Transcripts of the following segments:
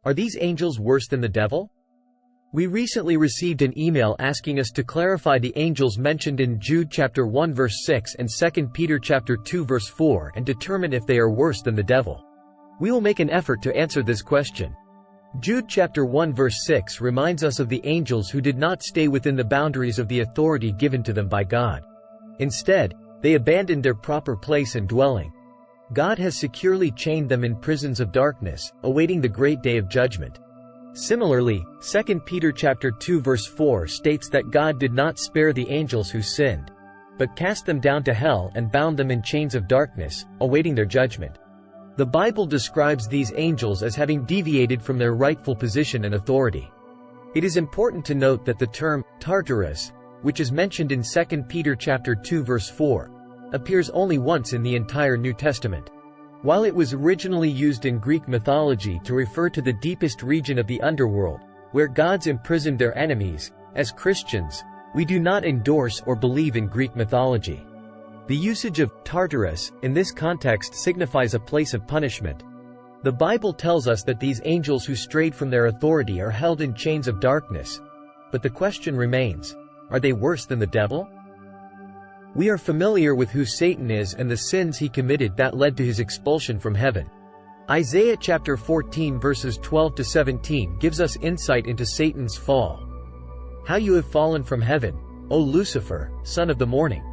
Are these angels worse than the devil? We recently received an email asking us to clarify the angels mentioned in Jude chapter 1 verse 6 and 2 Peter chapter 2 verse 4 and determine if they are worse than the devil. We will make an effort to answer this question. Jude chapter 1 verse 6 reminds us of the angels who did not stay within the boundaries of the authority given to them by God. Instead, they abandoned their proper place and dwelling. God has securely chained them in prisons of darkness, awaiting the great day of judgment. Similarly, 2 Peter chapter 2 verse 4 states that God did not spare the angels who sinned, but cast them down to hell and bound them in chains of darkness, awaiting their judgment. The Bible describes these angels as having deviated from their rightful position and authority. It is important to note that the term TARTARUS, which is mentioned in 2 Peter chapter 2 verse 4, appears only once in the entire New Testament. While it was originally used in Greek mythology to refer to the deepest region of the underworld, where gods imprisoned their enemies, as Christians, we do not endorse or believe in Greek mythology. The usage of Tartarus in this context signifies a place of punishment. The Bible tells us that these angels who strayed from their authority are held in chains of darkness. But the question remains, are they worse than the devil? We are familiar with who Satan is and the sins he committed that led to his expulsion from heaven. Isaiah chapter 14 verses 12 to 17 gives us insight into Satan's fall. How you have fallen from heaven, O Lucifer, son of the morning!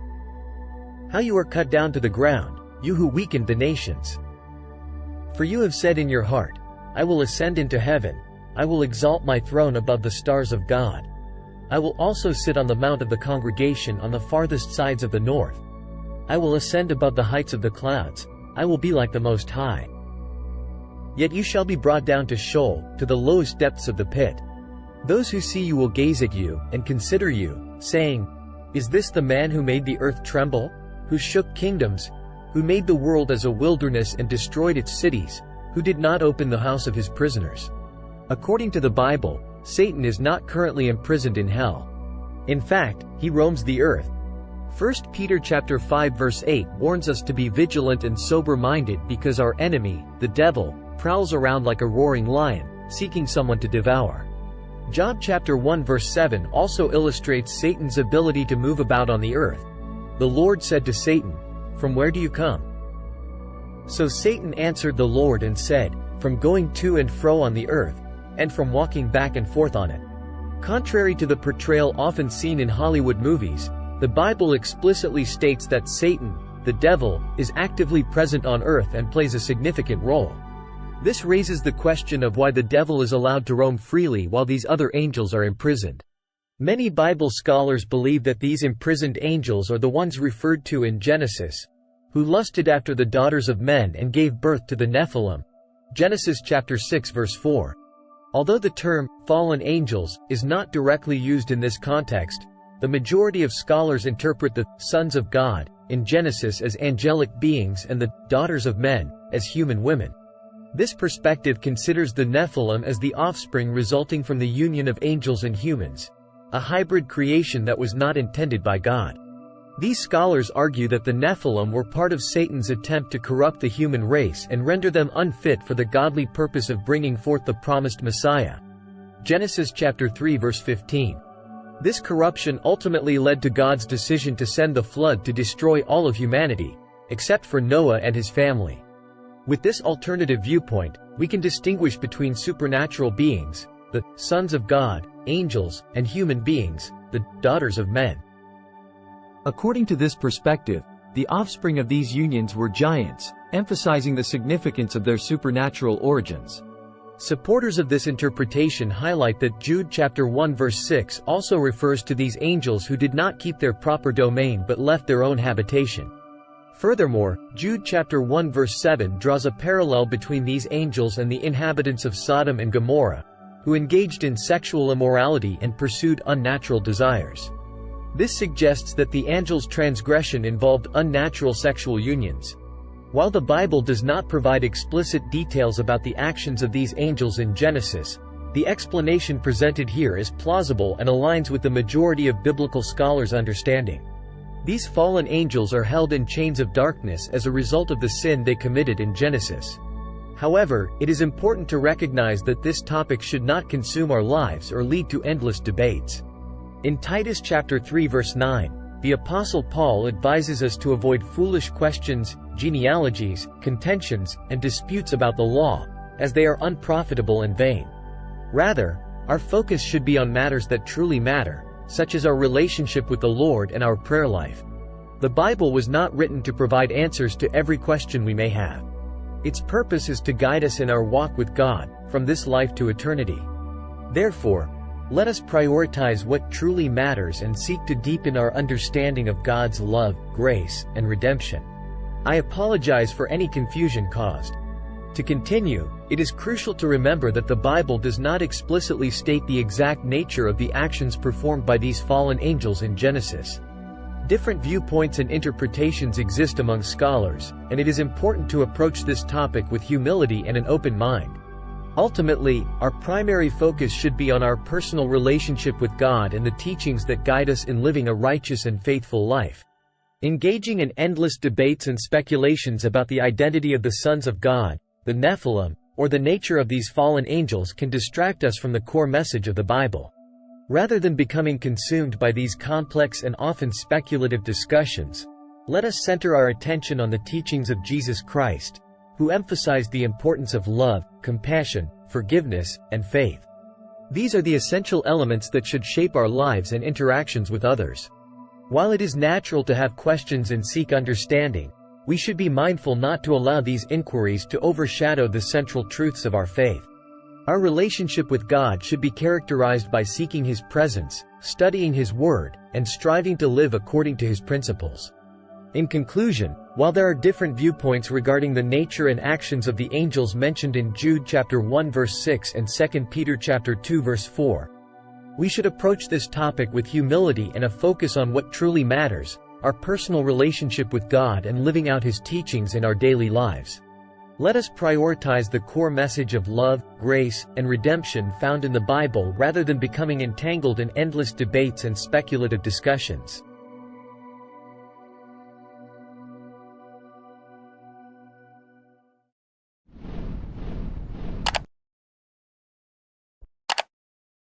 How you are cut down to the ground, you who weakened the nations! For you have said in your heart, I will ascend into heaven, I will exalt my throne above the stars of God. I will also sit on the mount of the congregation on the farthest sides of the north. I will ascend above the heights of the clouds, I will be like the Most High. Yet you shall be brought down to Sheol, to the lowest depths of the pit. Those who see you will gaze at you, and consider you, saying, Is this the man who made the earth tremble? Who shook kingdoms? Who made the world as a wilderness and destroyed its cities? Who did not open the house of his prisoners? According to the Bible, Satan is not currently imprisoned in hell. In fact, he roams the earth. 1 Peter chapter 5 verse 8 warns us to be vigilant and sober-minded because our enemy, the devil, prowls around like a roaring lion, seeking someone to devour. Job chapter 1 verse 7 also illustrates Satan's ability to move about on the earth. The Lord said to Satan, From where do you come? So Satan answered the Lord and said, From going to and fro on the earth, and from walking back and forth on it. Contrary to the portrayal often seen in Hollywood movies, the Bible explicitly states that Satan, the devil, is actively present on earth and plays a significant role. This raises the question of why the devil is allowed to roam freely while these other angels are imprisoned. Many Bible scholars believe that these imprisoned angels are the ones referred to in Genesis, who lusted after the daughters of men and gave birth to the Nephilim. Genesis chapter 6 verse 4. Although the term, fallen angels, is not directly used in this context, the majority of scholars interpret the sons of God in Genesis as angelic beings and the daughters of men as human women. This perspective considers the Nephilim as the offspring resulting from the union of angels and humans, a hybrid creation that was not intended by God. These scholars argue that the Nephilim were part of Satan's attempt to corrupt the human race and render them unfit for the godly purpose of bringing forth the promised Messiah. Genesis chapter 3 verse 15. This corruption ultimately led to God's decision to send the flood to destroy all of humanity, except for Noah and his family. With this alternative viewpoint, we can distinguish between supernatural beings, the sons of God, angels, and human beings, the daughters of men. According to this perspective, the offspring of these unions were giants, emphasizing the significance of their supernatural origins. Supporters of this interpretation highlight that Jude chapter 1 verse 6 also refers to these angels who did not keep their proper domain but left their own habitation. Furthermore, Jude chapter 1 verse 7 draws a parallel between these angels and the inhabitants of Sodom and Gomorrah, who engaged in sexual immorality and pursued unnatural desires. This suggests that the angels' transgression involved unnatural sexual unions. While the Bible does not provide explicit details about the actions of these angels in Genesis, the explanation presented here is plausible and aligns with the majority of biblical scholars' understanding. These fallen angels are held in chains of darkness as a result of the sin they committed in Genesis. However, it is important to recognize that this topic should not consume our lives or lead to endless debates. In Titus chapter 3 verse 9, the Apostle Paul advises us to avoid foolish questions, genealogies, contentions, and disputes about the law, as they are unprofitable and vain. Rather, our focus should be on matters that truly matter, such as our relationship with the Lord and our prayer life. The Bible was not written to provide answers to every question we may have. Its purpose is to guide us in our walk with God, from this life to eternity. Therefore, let us prioritize what truly matters and seek to deepen our understanding of God's love, grace, and redemption. I apologize for any confusion caused. To continue, it is crucial to remember that the Bible does not explicitly state the exact nature of the actions performed by these fallen angels in Genesis. Different viewpoints and interpretations exist among scholars, and it is important to approach this topic with humility and an open mind. Ultimately, our primary focus should be on our personal relationship with God and the teachings that guide us in living a righteous and faithful life. Engaging in endless debates and speculations about the identity of the sons of God, the Nephilim, or the nature of these fallen angels can distract us from the core message of the Bible. Rather than becoming consumed by these complex and often speculative discussions, let us center our attention on the teachings of Jesus Christ, who emphasized the importance of love, compassion, forgiveness, and faith. These are the essential elements that should shape our lives and interactions with others. While it is natural to have questions and seek understanding, we should be mindful not to allow these inquiries to overshadow the central truths of our faith. Our relationship with God should be characterized by seeking His presence, studying His Word, and striving to live according to His principles. In conclusion, while there are different viewpoints regarding the nature and actions of the angels mentioned in Jude chapter 1 verse 6 and 2 Peter chapter 2 verse 4, we should approach this topic with humility and a focus on what truly matters, our personal relationship with God and living out His teachings in our daily lives. Let us prioritize the core message of love, grace, and redemption found in the Bible rather than becoming entangled in endless debates and speculative discussions.